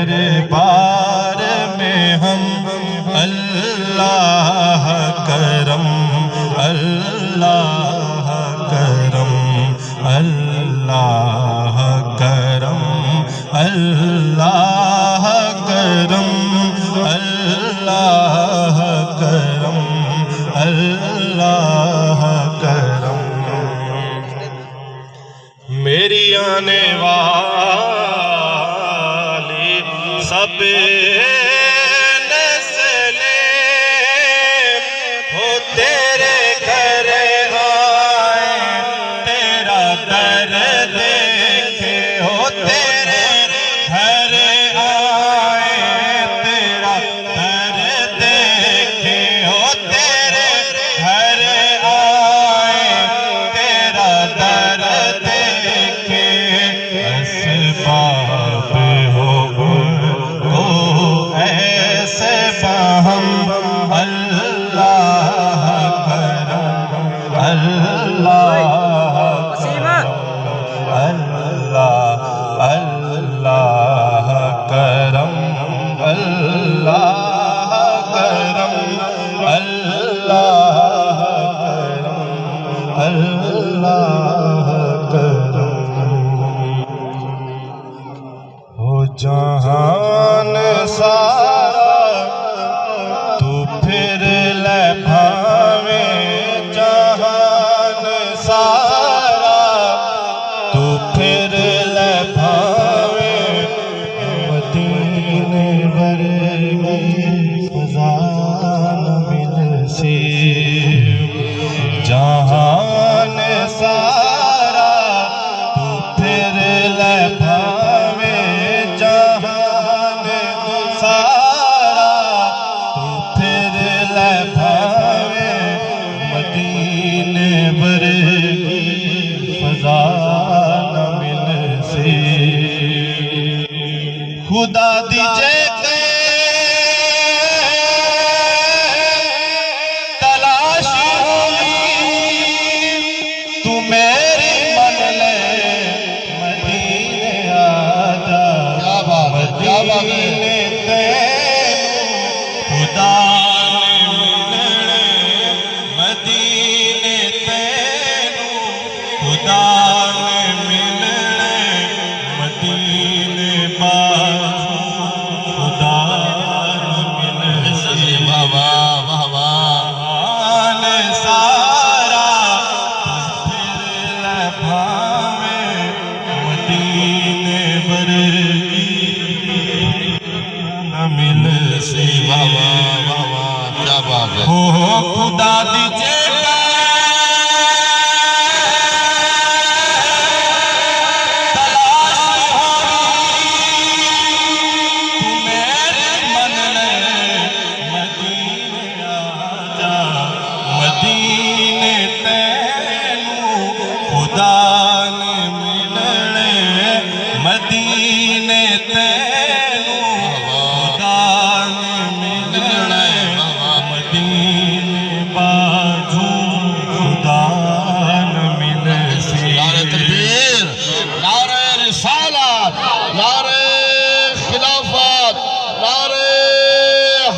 दरबार में हम अल्लाह करम, अल्लाह करम, अल्लाह करम, अल्लाह करम, अल्लाह करम, अल्लाह करम। मेरी आने वाली सब नस्लें हो तेरे घर आए, तेरा दर देखे हो तेरे घर आए, तेरा दर देखे हो तेरे घर आए, तेरा दर देखे असबाब हो ओ ऐसे बाहम अल्लाह करम, अल्लाह अल्लाह अल्लाह करम, अल्लाह करम, अल्लाह करम, अल्लाह करम। हो जहान सारा तू फिर ले भावे, जहान सारा तू फिर ले भावे, मदीने वर्गी फ़ज़ा न मिलसी। जहान सारा तू फिर ले भावे, जहान सारा तू फिर ले भावे, मदीने वर्गी फ़ज़ा न मिलसी। खुदा दीजे तलाश होगी तू मेरी मन ले, मदीने आजा, मदीने तेनू खुदा ने मिलने, मदीने तेनू खुदा ने मिलने, मदीने बाजू खुदा ने मिलने। वाह वाह वाह वाह सारा फिर ले भावे, मदीने वर्गी न मिलसी। वाह वाह वाह वाह क्या बात है। हो खुदा दीजे मदीने तेनू खुदा ने मिलने, मदीने तेनू खुदा ने मिलने, मदीने बाजू खुदा न मिलसी। नारे तकबीर, नारे रिसालत, नारे खिलाफत, नारे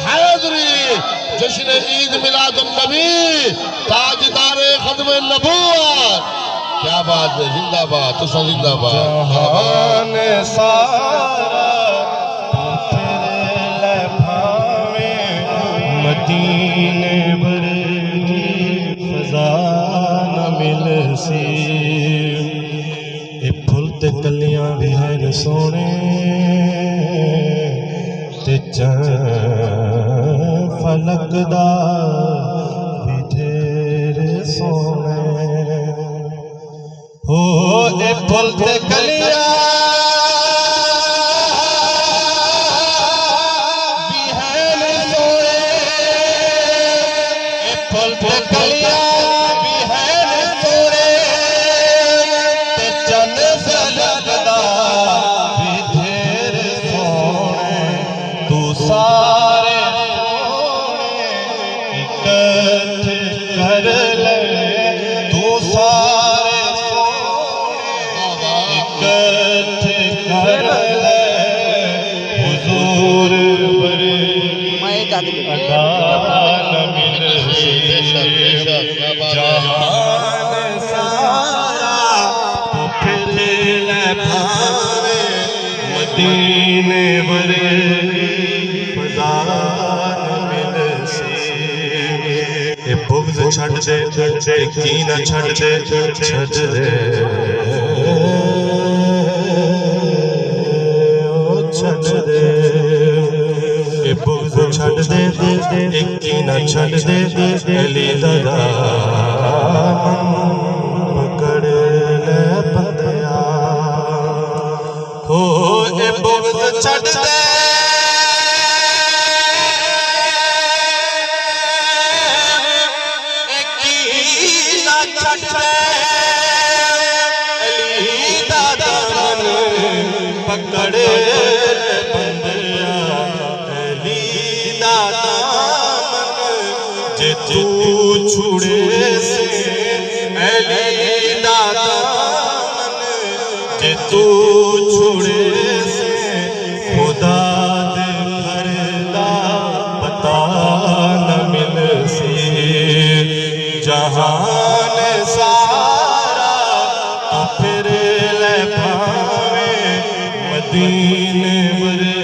हैदरी, जश्न ईद मिलादुन नबी, ताजदारे खत्म नबूवत। क्या बात है, जिंदाबाद तो जिंदाबाद। जहान सारा तू फिर ले भावे, मदीने वर्गी फ़ज़ा न मिलसी। ए फुल ते कलियां भी हैं सोने, ते फलक दा भी ढेर सोने। हो ए फुल ते कलियां भी हैं सोने, ए फुल ते कलियां भी हैं सोने, ते चन फलक दा भी ढेर सोने। तू सारे इकट्ठे कर ले, तू सारे सोने मदीने वरे फजान मिलसी ए बुग़्ज़ छड़ दे ते कीन छड़ दे ए बुग़्ज़ छड़ दे ते कीन छड़ दे अली दा पकड़ ले बंदिया हो ए बुग़्ज़ छड़ दे पकड़ बंदिया अली दा दामन जे तू छुड़े से अली दा दामन जे तू छुड़े से खुदा दे घर दा पता न मिल से जहान सारा तो फिर ले पावे मदीने वरे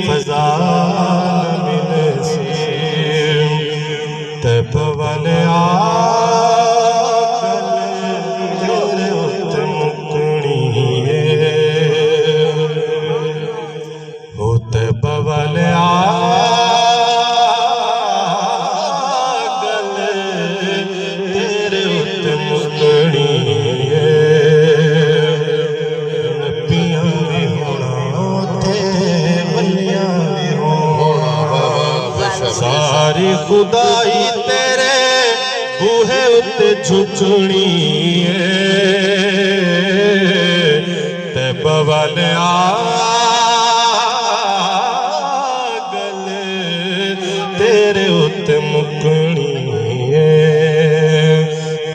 फजान मिलसी तब वाले आकल तेरे उत मुकनी हो तब वाले आकल तेरे उत मुकनी सारी खुदाई तेरे बूहे उत्ते झुकनी ते बवल आगल तेरे उत्ते मुकनी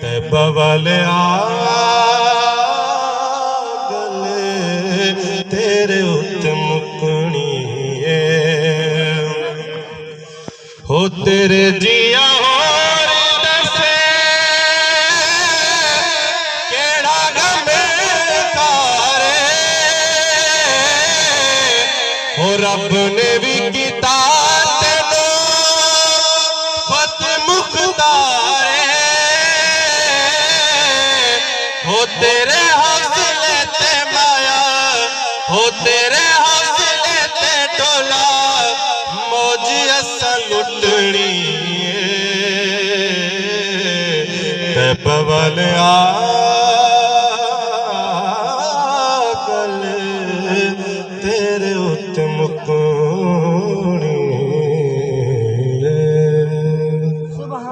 ते बवल आगल तेरे उत्ते मुकनी हो तेरे जिया होर दसे केड़ा गम तारे हो रब ने भी कीता तेनू फत मुख्तारे हो तेरे हौसले ते माया हो तेरे हौसले ते डोला मौजी असा लुटनी ते बवल आ